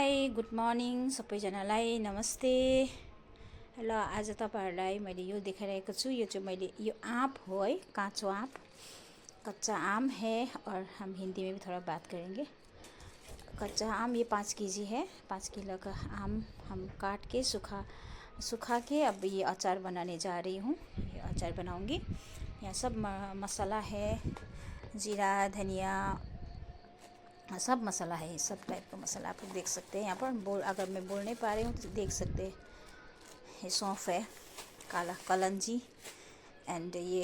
High good morning सबैजनालाई नमस्ते। ल आज तपाईहरुलाई मैले यो देखाइरहेको छु। यो चाहिँ मैले यो आँप हो है, काँचो आँप, कच्चा आम है और हम हिंदी में भी थोड़ा बात करेंगे। कच्चा आम ये 5 केजी है। 5 किलो का आम हम काट के सुखा के अब ये अचार बनाने जा रही हूँ। ये अचार बनाऊंगी। यहाँ सब मसाला है, जीरा धनिया सब मसाला है, सब टाइप का मसाला आप लोग देख सकते हैं। यहाँ पर अगर मैं बोल नहीं पा रही हूँ तो देख सकते हैं। ये सौंफ है, काला कलंजी एंड ये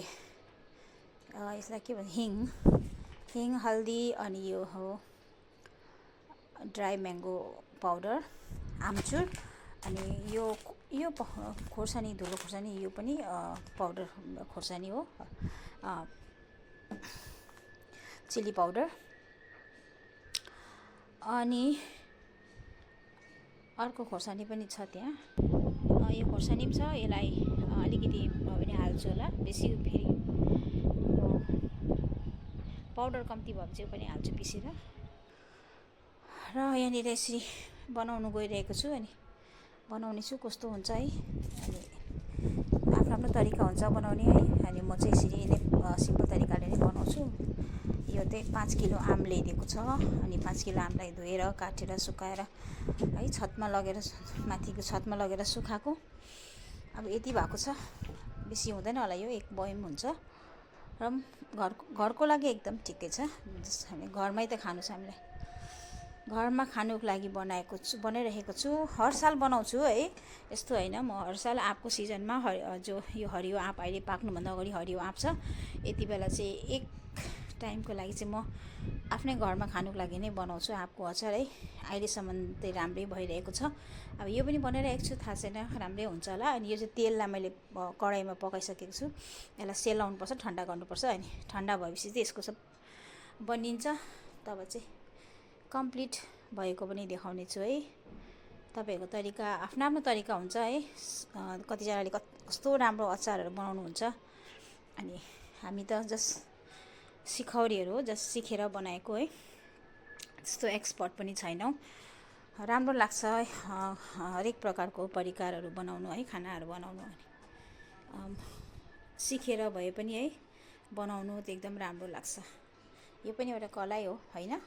इसलाई के भन्छ हिंग हल्दी अनि यो हो ड्राई मैंगो पाउडर, आमचुर अनि यो खोर्सानी, धुलो खोर्सानी, यो पनि पाउडर खोर्सानी हो, चिली पाउडर अनि अर्को खोर्सानी पनि छ त्यहाँ। यो खोर्सानी पनि छ, यसलाई अलिकति भयो भने हाल्छु होला, बेसी फेरि पाउडर कम्ती भयो भने चाहिँ पनि हाल्छु पिसेर। र यहाँनिर यसरी बनाउनु गइरहेको छु अनि बनाउने छु कस्तो हुन्छ है। अनि आफ्नो आफ्नो तरिका हुन्छ बनाउने है। अनि म चाहिँ यसरी नै सिम्पल तरिकाले नै बनाउँछु। यो चाहिँ 5 किलो आम ल्याइदिएको छ अनि 5 किलो आमलाई धोएर काटेर सुकाएर है छतमा लगेर माथिको छतमा लगेर सुकाएको। अब यति भएको छ, बेसी हुँदैन होला, यो एक बयम हुन्छ र घरको लागि एकदम ठिकै छ। हामी घरमै त खानु छ, हामीलाई घरमा खानुको लागि बनाइरहेको छु। हर साल बनाउँछु है, यस्तो हैन। म हर साल आँपको सिजनमा जो यो हरियो आँप अहिले पाक्नुभन्दा अगाडि हरियो आँप छ, यति बेला चाहिँ एक टाइमको लागि चाहिँ म आफ्नै घरमा खानुको लागि नै बनाउँछु आँपको अचार है। अहिलेसम्म चाहिँ राम्रै भइरहेको छ। अब यो पनि बनाइरहेको छु, थाहा छैन राम्रै हुन्छ होला। अनि यो चाहिँ तेललाई मैले कराईमा पकाइसकेको छु। यसलाई सेलाउनुपर्छ, ठन्डा गर्नुपर्छ। अनि ठन्डा भएपछि चाहिँ यसको सब बनिन्छ। तब चाहिँ कम्प्लिट भएको पनि देखाउने छु है। तपाईहरुको तरिका आफ्नो आफ्नो तरिका हुन्छ है। कतिजनाले कस्तो राम्रो अचारहरू बनाउनुहुन्छ अनि हामी त जस्ट सिखौरीहरू हो, जस्ट सिकेर बनाएको है। त्यस्तो एक्सपर्ट पनि छैनौँ। राम्रो लाग्छ हरेक प्रकारको परिकारहरू बनाउनु है, खानाहरू बनाउनु। सिकेर भए पनि है बनाउनु त एकदम राम्रो लाग्छ। यो पनि एउटा कला हो हैन।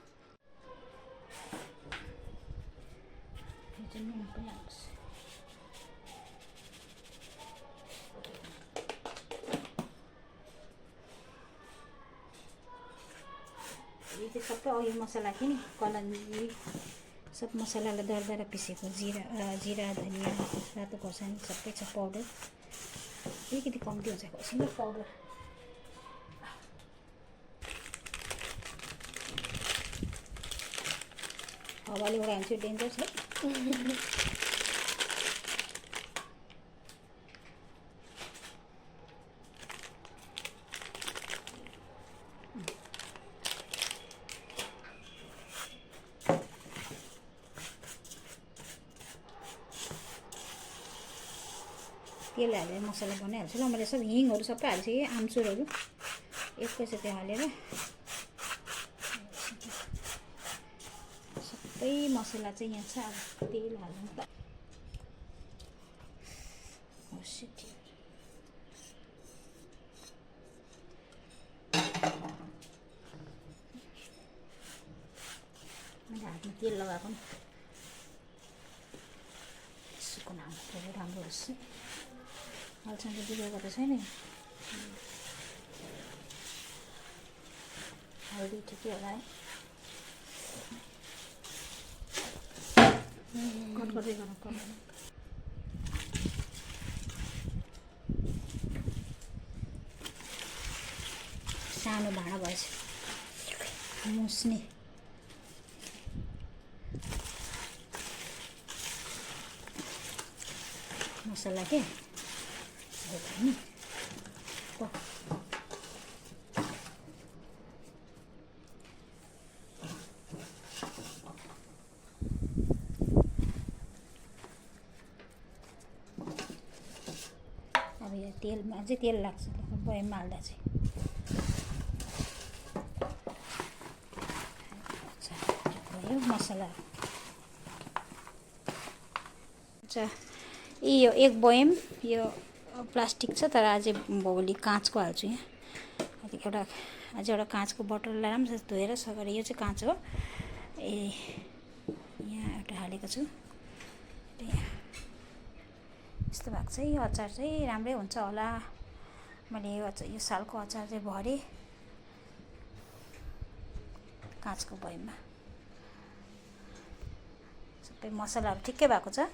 यो चाहिँ सबै अघि मसला थियो नि, कलंजी सब मसलालाई दरदरा पिसेको, जीरा धनिया रातो खोर्सानी सबै छ, पाउडर अलिकति कम्ती हुन्छ खोर्सानी पाउडर। हावाले उडायो भने चाहिँ डेन्जर छ। तेल हालेर मसला बनाइहाल्छु ल। मैले सब हिङहरू सबै हालिसकेँ, आमचुरहरू एकैचोटि हालेर सबै मसला चाहिँ यहाँ छ। अब तेल हाल्नु त मैले हातमा तेल लगाएको नि सुकुन राम्रो होस्। हालसँग बिगाएको त छैन। हल्दी ठिकै होला है। कट गर्दै गर्नु पर्दैन। सानो भाँडा भएछ मुस्ने। मसला के अब यो तेलमा अझै तेल लाग्छ बयममा हाल्दा चाहिँ। यो मसला अच्छा यो एक बयम यो प्लास्टिक छ तर अझै भोलि काँचको हाल्छु यहाँ अझै एउटा काँचको बोतललाई राम्रोसँग धोएर सगरे यो चाहिँ काँच हो ए यहाँ एउटा हालेको छु यस्तो भएको छ यो अचार चाहिँ राम्रै हुन्छ होला मैले यो सालको अचार चाहिँ भरेँ काँचको बयममा सबै मसलाहरू ठिक्कै भएको छ